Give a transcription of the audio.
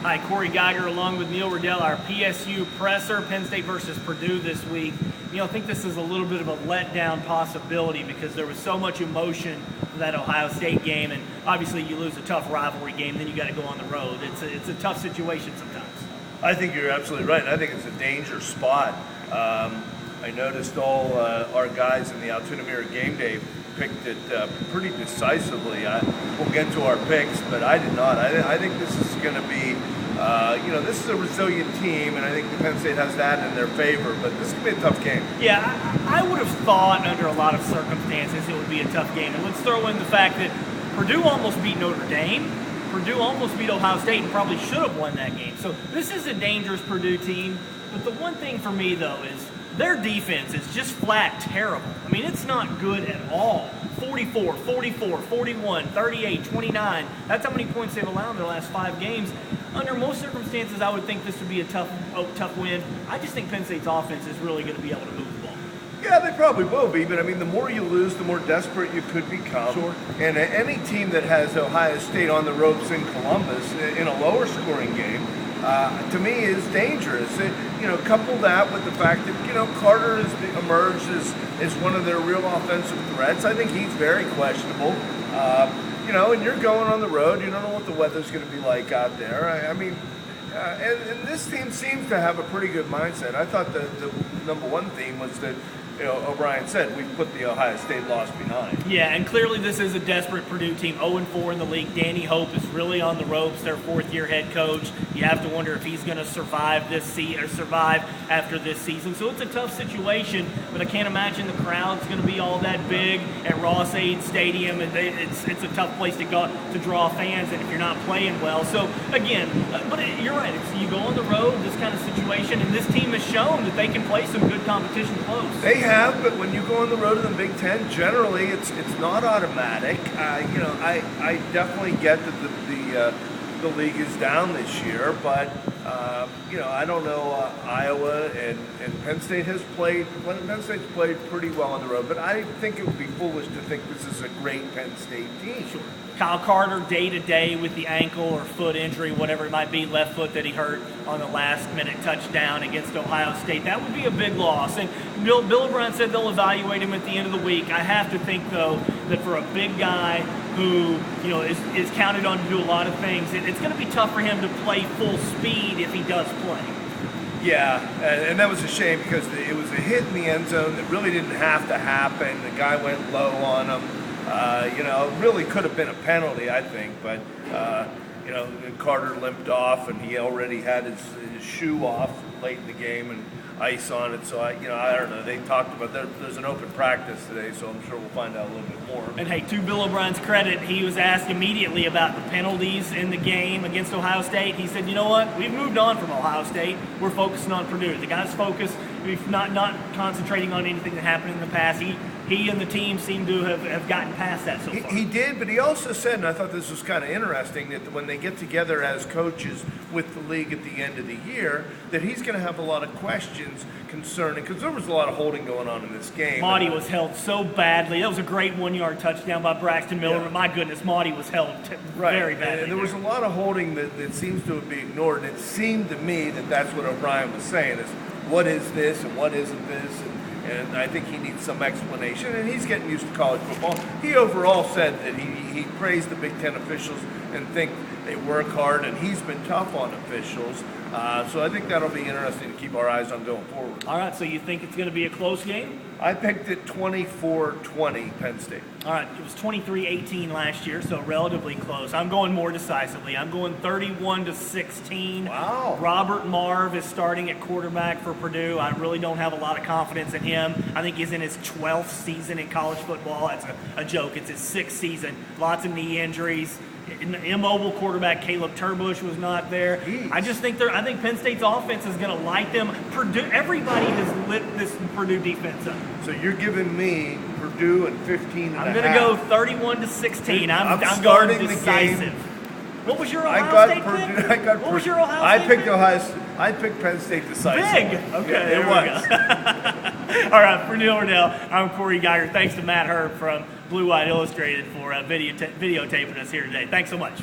Hi, Cory Geiger along with Neil Rudel, our PSU Presser, Penn State versus Purdue this week. I think this is a little bit of a letdown possibility because there was so much emotion for that Ohio State game, and obviously you lose a tough rivalry game, then you got to go on the road. It's a tough situation sometimes. I think you're absolutely right. I think it's a danger spot. I noticed all our guys in the Altoona Mirror game day picked it pretty decisively. We'll get to our picks, but I did not. I think this is going to be, this is a resilient team, and I think Penn State has that in their favor, but this could be a tough game. Yeah, I would have thought under a lot of circumstances it would be a tough game. And let's throw in the fact that Purdue almost beat Notre Dame. Purdue almost beat Ohio State and probably should have won that game. So this is a dangerous Purdue team. But the one thing for me, though, is their defense is just flat terrible. I mean, it's not good at all. 44, 44, 41, 38, 29. That's how many points they've allowed in their last 5 games. Under most circumstances, I would think this would be a tough win. I just think Penn State's offense is really going to be able to move the ball. Yeah, they probably will be, but I mean, the more you lose, the more desperate you could become. Sure. And any team that has Ohio State on the ropes in Columbus in a lower scoring game, to me, is dangerous. Couple that with the fact that, Carter has emerged as one of their real offensive threats. I think he's very questionable. And you're going on the road. You don't know what the weather's going to be like out there. And this team seems to have a pretty good mindset. I thought the number one theme was that, O'Brien said, we've put the Ohio State loss behind. Yeah, and clearly this is a desperate Purdue team, 0-4 in the league. Danny Hope is really on the ropes, their 4th-year head coach. You have to wonder if he's going to survive survive after this season. So it's a tough situation, but I can't imagine the crowd's going to be all that big at Ross-Ade Stadium. And it's a tough place to go to draw fans, and if you're not playing well. So again, but you're right. You go on the road, this kind of situation, and this team has shown that they can play some good competition close. They have, but when you go on the road in the Big Ten, generally it's not automatic. I definitely get that the league is down this year, but I don't know. Iowa and Penn State Penn State's played pretty well on the road, but I think it would be foolish to think this is a great Penn State team. Sure. Kyle Carter, day-to-day with the ankle or foot injury, whatever it might be, left foot that he hurt on the last-minute touchdown against Ohio State. That would be a big loss. And Bill O'Brien said they'll evaluate him at the end of the week. I have to think, though, that for a big guy who is counted on to do a lot of things, it's going to be tough for him to play full speed if he does play. Yeah, and that was a shame because it was a hit in the end zone that really didn't have to happen. The guy went low on him. Really could have been a penalty, I think, but, Carter limped off and he already had his shoe off late in the game and ice on it. So, I don't know. They talked about there's an open practice today, so I'm sure we'll find out a little bit more. And, hey, to Bill O'Brien's credit, he was asked immediately about the penalties in the game against Ohio State. He said, you know what? We've moved on from Ohio State. We're focusing on Purdue. The guy's focused. We're not concentrating on anything that happened in the past. He and the team seem to have gotten past that so far. He did, but he also said, and I thought this was kind of interesting, that when they get together as coaches with the league at the end of the year, that he's going to have a lot of questions concerning, because there was a lot of holding going on in this game. Maudie was held so badly. That was a great 1-yard touchdown by Braxton Miller, yeah. But my goodness, Maudie was held very badly. And there was a lot of holding that seems to be ignored, and it seemed to me that that's what O'Brien was saying, is what is this and what isn't this, and I think he needs some explanation, and he's getting used to college football. He overall said that he praised the Big Ten officials and think they work hard, and he's been tough on officials. So I think that'll be interesting to keep our eyes on going forward. All right, so you think it's going to be a close game? I picked it 24-20 Penn State. All right, it was 23-18 last year, so relatively close. I'm going more decisively. I'm going 31-16. Wow. Robert Marve is starting at quarterback for Purdue. I really don't have a lot of confidence in him. I think he's in his 12th season in college football. That's a joke. It's his 6th season. Lots of knee injuries. Immobile quarterback Caleb Turbush was not there. Jeez. I think Penn State's offense is going to light them. Everybody has lit this Purdue defense up. So you're giving me Purdue and 15 and I'm a going to half. go 31-16. I'm starting going the decisive. game. What was your Ohio State Purdue, pick? What was your Ohio State pick? I picked Penn State decisively. Big. Okay, yeah, there it was. was. All right, for Neil Rudel, I'm Cory Geiger. Thanks to Matt Herb from Blue White Illustrated for videotaping us here today. Thanks so much.